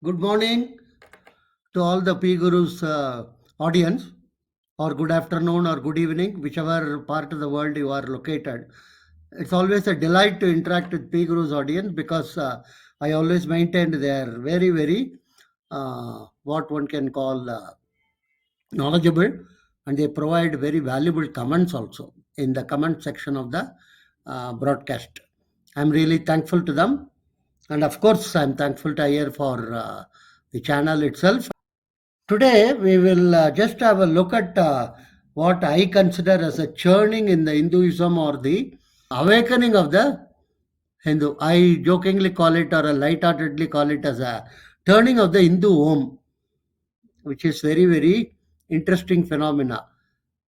Good morning to all the PGurus audience, or good afternoon or good evening, whichever part of the world you are located. It's always a delight to interact with PGurus audience because I always maintained they are very, very what one can call knowledgeable, and they provide very valuable comments also in the comment section of the broadcast. I'm really thankful to them, and of course, I'm thankful to IR for the channel itself. Today, we will just have a look at what I consider as a churning in the Hinduism or the awakening of the Hindu. I jokingly call it, or lightheartedly call it, as a turning of the Hindu home, which is very, very interesting phenomena.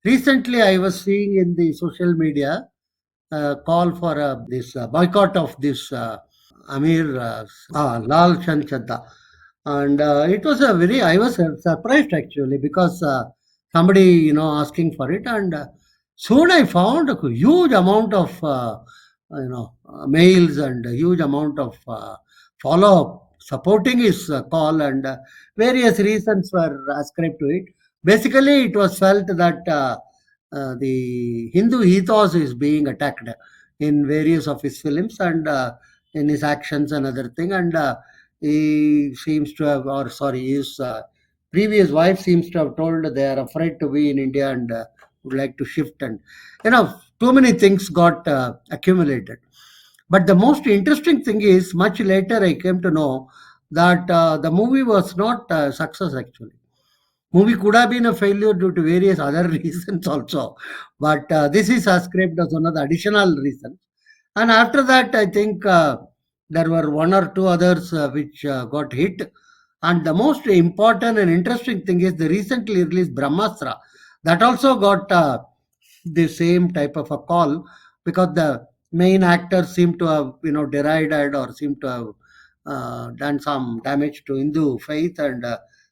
Recently, I was seeing in the social media call for this boycott of this Amir Lal Chand Chadda. And it was a very, I was surprised actually because somebody, asking for it. And soon I found a huge amount of, mails and a huge amount of follow up supporting his call, and various reasons were ascribed to it. Basically, it was felt that the Hindu ethos is being attacked in various of his films and in his actions and other thing. And he seems to have, or sorry, his previous wife seems to have told they are afraid to be in India and would like to shift. And too many things got accumulated. But the most interesting thing is, much later I came to know that the movie was not a success actually. Movie could have been a failure due to various other reasons also, but this is ascribed as one of the additional reasons. And after that, I think there were one or two others which got hit. And the most important and interesting thing is the recently released Brahmastra. That also got the same type of a call, because the main actors seem to have, derided or seem to have done some damage to Hindu faith, and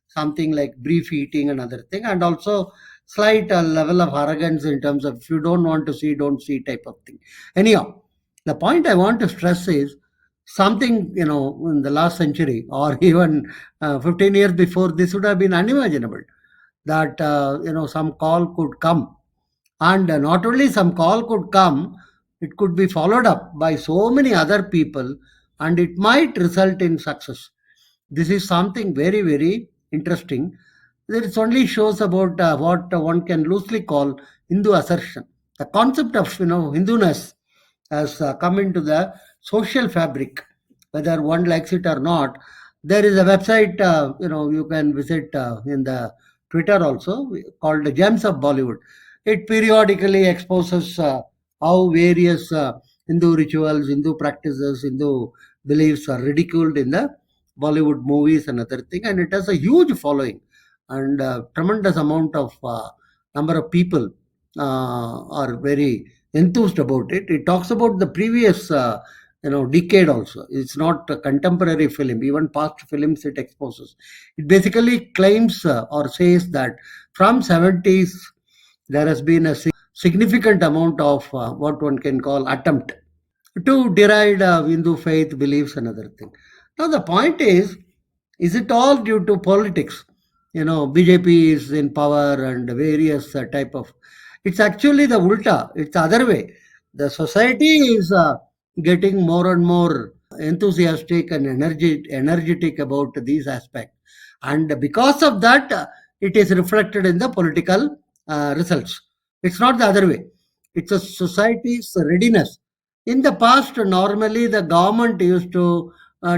something like brief eating and other thing, and also slight level of arrogance in terms of, if you don't want to see, don't see type of thing. Anyhow, the point I want to stress is something, in the last century or even 15 years before, this would have been unimaginable that, some call could come. And not only some call could come, it could be followed up by so many other people, and it might result in success. This is something very, very interesting. It only shows about what one can loosely call Hindu assertion. The concept of, Hindu-ness has come into the social fabric, whether one likes it or not. There is a website, you can visit in the Twitter also, called the Gems of Bollywood. It periodically exposes how various Hindu rituals, Hindu practices, Hindu beliefs are ridiculed in the Bollywood movies and other thing, and it has a huge following, and tremendous amount of number of people are very enthused about it. It talks about the previous decade also. It's not a contemporary film, even past films it exposes. It basically claims or says that from 70s there has been a significant amount of what one can call attempt to deride Hindu faith, beliefs, and other thing. Now the point is it all due to politics? BJP is in power and various type of. It's actually the ulta. It's the other way. The society is getting more and more enthusiastic and energetic about these aspects, and because of that, it is reflected in the political results. It's not the other way. It's a society's readiness. In the past, normally the government used to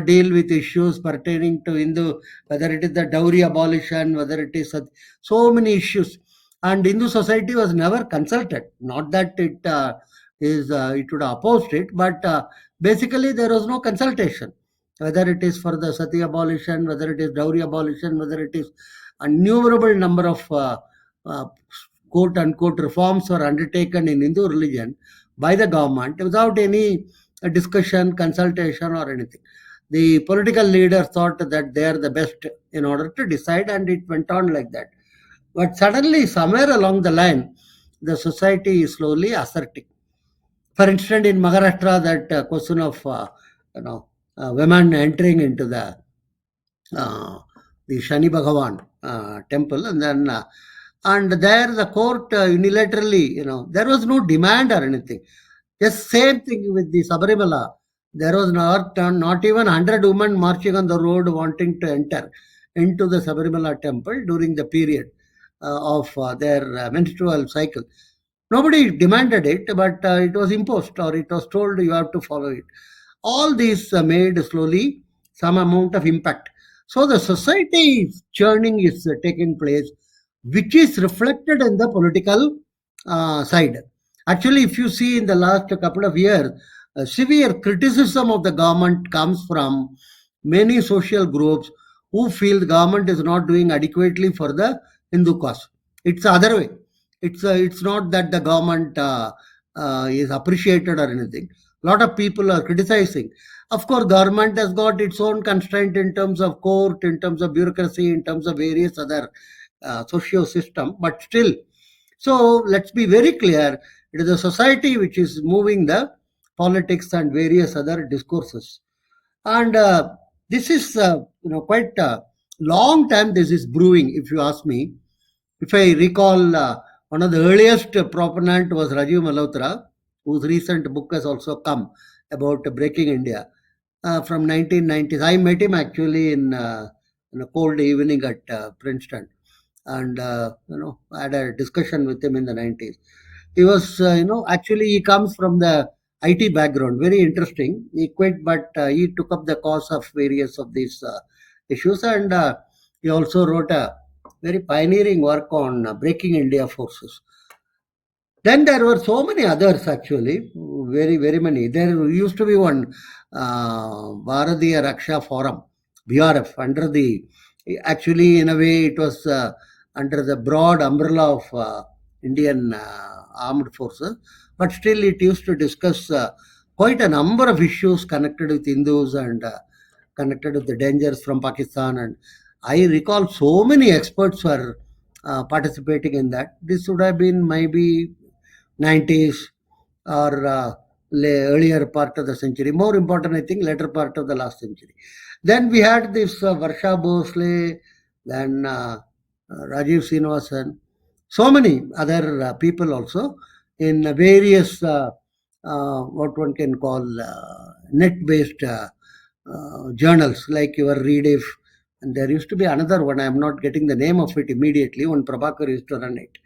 deal with issues pertaining to Hindu, whether it is the dowry abolition, whether it is so many issues, and Hindu society was never consulted. Not that it would have opposed it, but basically there was no consultation. Whether it is for the sati abolition, whether it is dowry abolition, whether it is a innumerable number of uh, quote unquote reforms were undertaken in Hindu religion by the government without any discussion, consultation, or anything. The political leaders thought that they are the best in order to decide, and it went on like that. But suddenly, somewhere along the line, the society is slowly asserting. For instance, in Maharashtra, that question of women entering into the uh, the Shani Bhagavan temple, and then and there the court unilaterally, there was no demand or anything. Just same thing with the Sabarimala. There was not even 100 women marching on the road wanting to enter into the Sabarimala temple during the period of their menstrual cycle. Nobody demanded it, but it was imposed or it was told you have to follow it. All these made slowly some amount of impact. So the society churning is taking place, which is reflected in the political side. Actually, if you see in the last couple of years, severe criticism of the government comes from many social groups who feel the government is not doing adequately for the Hindu cause. It's the other way. It's not that the government is appreciated or anything. A lot of people are criticizing. Of course, government has got its own constraint in terms of court, in terms of bureaucracy, in terms of various other socio system, but still. So let's be very clear. It is a society which is moving the politics and various other discourses. And this is, quite a long time this is brewing, if you ask me. If I recall, one of the earliest proponent was Rajiv Malhotra, whose recent book has also come about breaking India from 1990s. I met him actually in a cold evening at Princeton, and I had a discussion with him in the 90s. He was, actually he comes from the IT background, very interesting. He quit, but he took up the cause of various of these issues, and he also wrote a very pioneering work on breaking India forces. Then there were so many others actually, very, very many. There used to be one Bharatiya Raksha Forum, BRF, under the, actually in a way it was under the broad umbrella of Indian armed forces, but still it used to discuss quite a number of issues connected with Hindus and connected with the dangers from Pakistan. And I recall so many experts were participating in that. This would have been maybe 90s or earlier part of the century. More important, I think, later part of the last century. Then we had this Varsha Bhosle, then Rajiv Srinivasan, so many other people also in various, what one can call net-based journals like your Rediff. And there used to be another one, I am not getting the name of it immediately, one Prabhakar used to run it,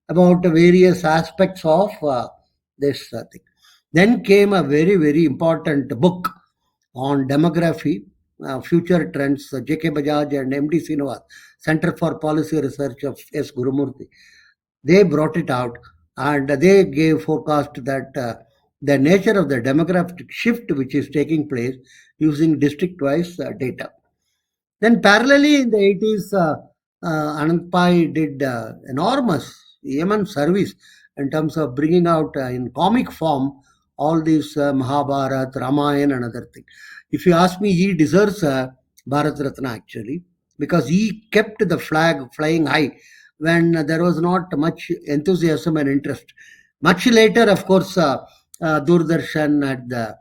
about various aspects of this thing. Then came a very, very important book on demography, future trends, J.K. Bajaj and M.D. Srinivas, Center for Policy Research of S. Gurumurthy. They brought it out and they gave forecast that the nature of the demographic shift which is taking place using district-wise data. Then parallelly in the 80s, Anand Pai did enormous immense service in terms of bringing out in comic form all these Mahabharat, Ramayana and other things. If you ask me, he deserves a Bharat Ratna actually, because he kept the flag flying high when there was not much enthusiasm and interest. Much later, of course, Doordarshan had the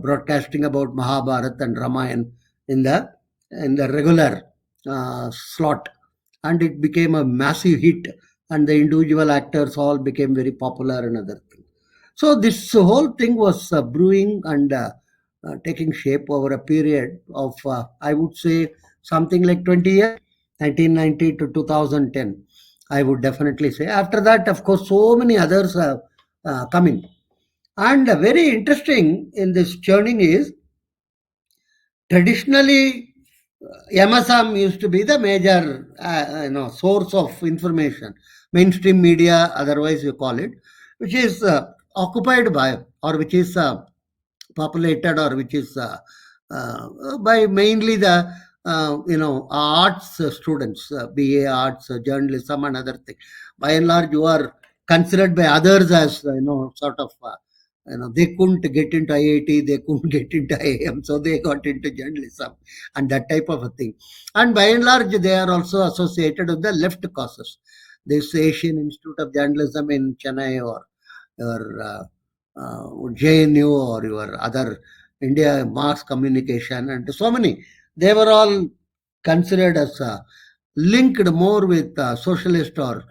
broadcasting about Mahabharat and Ramayana in the regular slot, and it became a massive hit, and the individual actors all became very popular and other things. So this whole thing was brewing and taking shape over a period of, I would say, something like 20 years, 1990 to 2010. I would definitely say. After that, of course, so many others have come in. And very interesting in this churning is traditionally MSM used to be the major source of information, mainstream media, otherwise you call it, which is occupied by or which is populated or which is by mainly the arts students, BA arts, journalism and other things. By and large, you are considered by others as sort of they couldn't get into IIT, they couldn't get into IIM, so they got into journalism and that type of a thing. And by and large, they are also associated with the left causes. This Asian Institute of Journalism in Chennai or JNU or your other India mass communication and so many. they were all considered as linked more with socialist or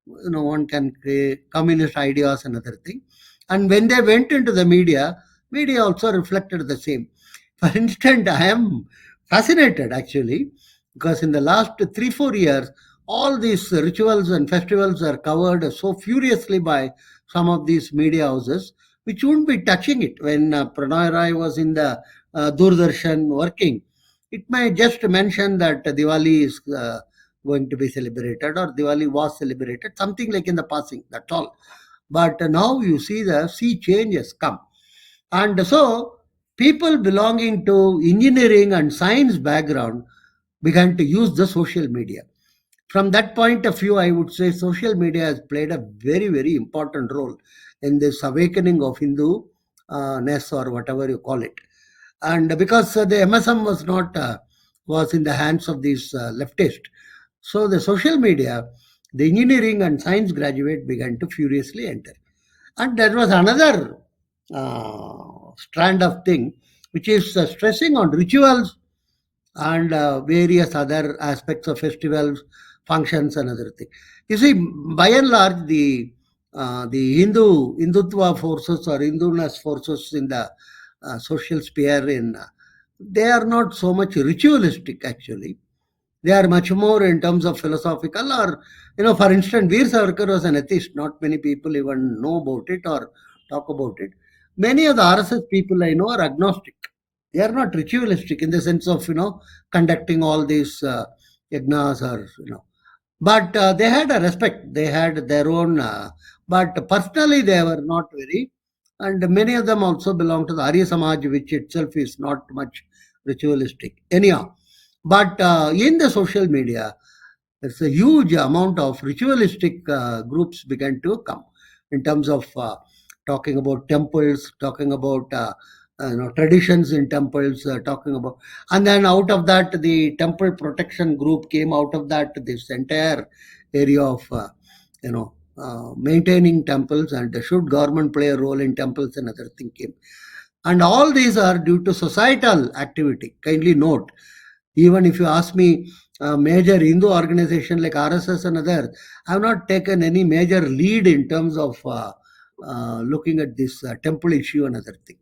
one can create communist ideas and other thing. And when they went into the media also reflected the same. For instance, I am fascinated actually because in the last 3-4 years, all these rituals and festivals are covered so furiously by some of these media houses, which wouldn't be touching it when Pranay Rai was in the Doordarshan working. It may just mention that Diwali is going to be celebrated or Diwali was celebrated, something like in the passing, that's all. But now you see the sea change has come. And so people belonging to engineering and science background began to use the social media. From that point of view, I would say social media has played a very, very important role in this awakening of Hindu-ness or whatever you call it. And because the MSM was not was in the hands of these leftists, so the social media, the engineering and science graduate began to furiously enter. And there was another strand of thing, which is stressing on rituals and various other aspects of festivals, functions, and other things. You see, by and large, the Hindutva forces or Hindu-ness forces in the social sphere they are not so much ritualistic actually. They are much more in terms of philosophical or, for instance, Veer Savarkar was an atheist. Not many people even know about it or talk about it. Many of the RSS people I know are agnostic. They are not ritualistic in the sense of, conducting all these yagnas or, but they had a respect. They had their own, but personally they were not very, and many of them also belong to the Arya Samaj, which itself is not much ritualistic. Anyhow, but in the social media, there's a huge amount of ritualistic groups began to come in terms of talking about temples, talking about traditions in temples, talking about, and then out of that, the temple protection group came out of that. This entire area of maintaining temples and should government play a role in temples and other thing came. And all these are due to societal activity. Kindly note, even if you ask me, a major Hindu organization like RSS and others, I have not taken any major lead in terms of looking at this temple issue and other thing.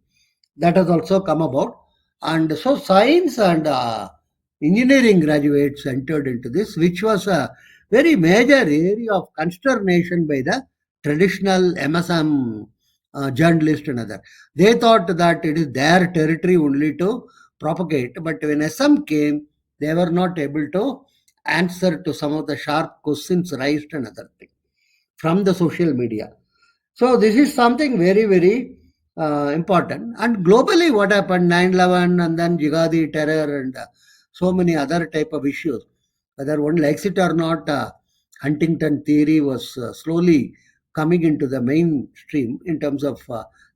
That has also come about. And so science and engineering graduates entered into this, which was a very major area of consternation by the traditional MSM journalists and other. They thought that it is their territory only to propagate, but when SM came, they were not able to answer to some of the sharp questions raised and other things from the social media. So this is something very, very important. And globally, what happened 9/11 and then Jihadi terror and so many other type of issues, whether one likes it or not, Huntington theory was slowly coming into the mainstream in terms of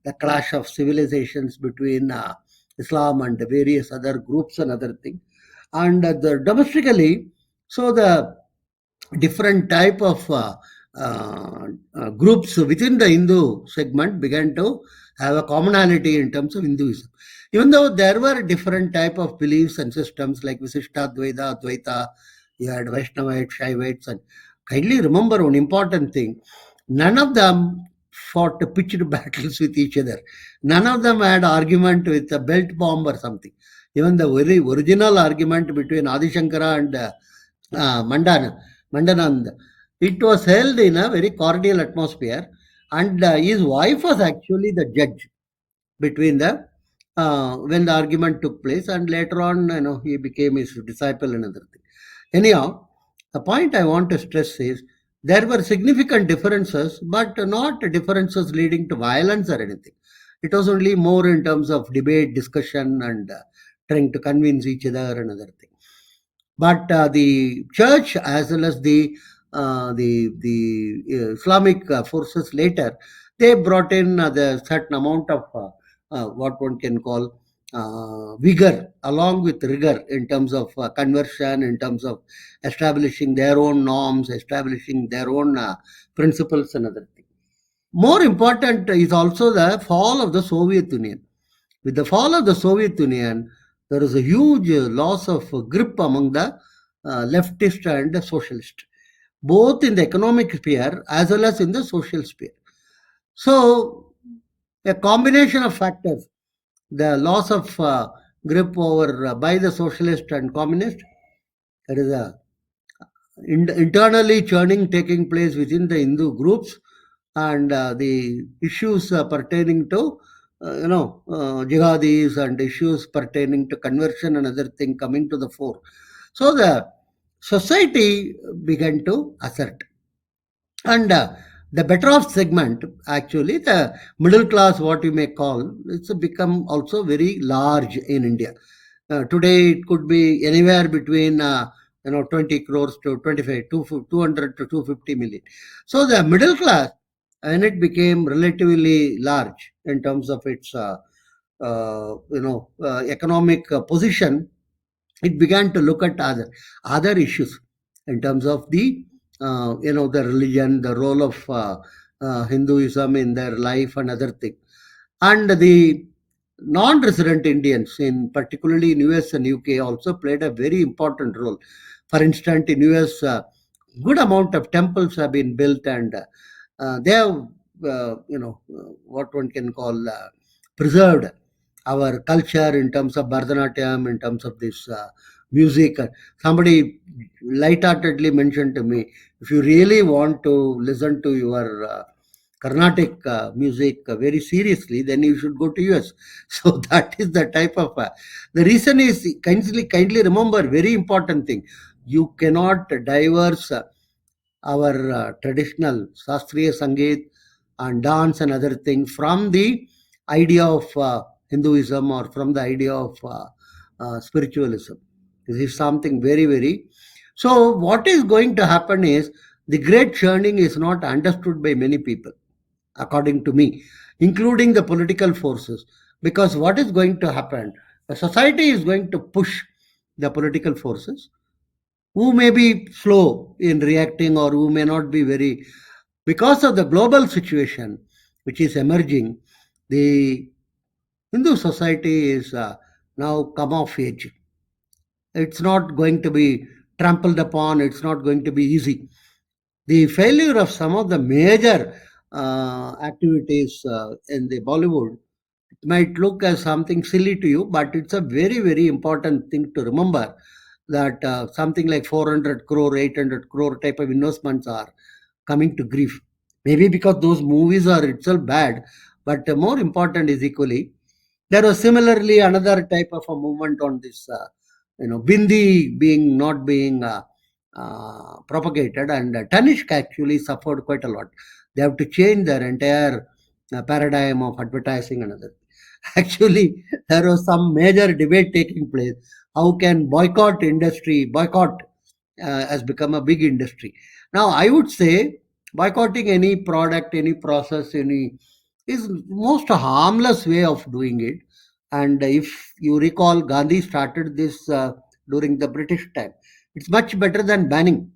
the clash of civilizations between Islam and the various other groups and other things. And the domestically, so the different type of groups within the Hindu segment began to have a commonality in terms of Hinduism. Even though there were different type of beliefs and systems like Visishta, Dvaita, you had Vaishnavites, Shaivites, and kindly remember one important thing: none of them fought pitched battles with each other. None of them had argument with a belt bomb or something. Even the very original argument between Adi Shankara and Mandanand, it was held in a very cordial atmosphere, and his wife was actually the judge between the when the argument took place, and later on, he became his disciple and other thing. Anyhow, the point I want to stress is there were significant differences, but not differences leading to violence or anything. It was only more in terms of debate, discussion, and trying to convince each other and other thing. But the church, as well as the Islamic forces later, they brought in the certain amount of what one can call vigor along with rigor in terms of conversion, in terms of establishing their own norms, establishing their own principles and other things. More important is also the fall of the Soviet Union. With the fall of the Soviet Union, there is a huge loss of grip among the leftist and the socialist, both in the economic sphere as well as in the social sphere. So, a combination of factors, the loss of grip over by the socialist and communist, there is a internally churning taking place within the Hindu groups, and the issues pertaining to jihadis and issues pertaining to conversion and other thing coming to the fore. So the society began to assert, and the better off segment, actually the middle class, what you may call, it's become also very large in India. Today it could be anywhere between 20 crores to 25 200 to 250 million. So the middle class, and it became relatively large in terms of its economic position. It began to look at other issues in terms of the the religion, the role of Hinduism in their life and other things. And the non-resident Indians, in particularly in US and UK, also played a very important role. For instance, in US, good amount of temples have been built, and they have, what one can call, preserved our culture in terms of Bharatanatyam, in terms of this music. Somebody lightheartedly mentioned to me, if you really want to listen to your Carnatic music very seriously, then you should go to US. So that is the type of. The reason is, kindly remember very important thing. You cannot diverse our traditional Shastriya Sangeet and dance and other things from the idea of Hinduism or from the idea of spiritualism. This is something very, very. So, what is going to happen is the great churning is not understood by many people, according to me, including the political forces. Because what is going to happen? The society is going to push the political forces who may be slow in reacting or who may not be very, because of the global situation which is emerging. The Hindu society is now come of age. It's not going to be trampled upon, it's not going to be easy. The failure of some of the major activities in the Bollywood, it might look as something silly to you, but it's a very, very important thing to remember, that something like 400 crore, 800 crore type of investments are coming to grief. Maybe because those movies are itself bad, but more important is equally, there was similarly another type of a movement on this, Bindi being not being propagated, and Tanishq actually suffered quite a lot. They have to change their entire paradigm of advertising and other. Actually, there was some major debate taking place. How can boycott has become a big industry. Now, I would say boycotting any product, any process, any is most harmless way of doing it. And if you recall, Gandhi started this during the British time. It's much better than banning.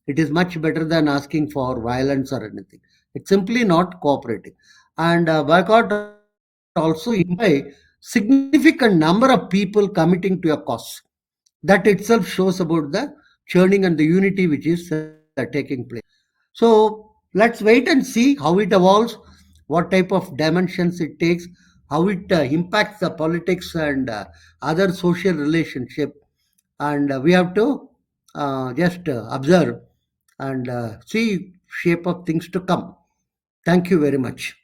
It is much better than asking for violence or anything. It's simply not cooperating. And boycott also imply significant number of people committing to a cause. That itself shows about the churning and the unity which is taking place. So let's wait and see how it evolves, what type of dimensions it takes, how it impacts the politics and other social relationship, and we have to just observe and see shape of things to come. Thank you very much.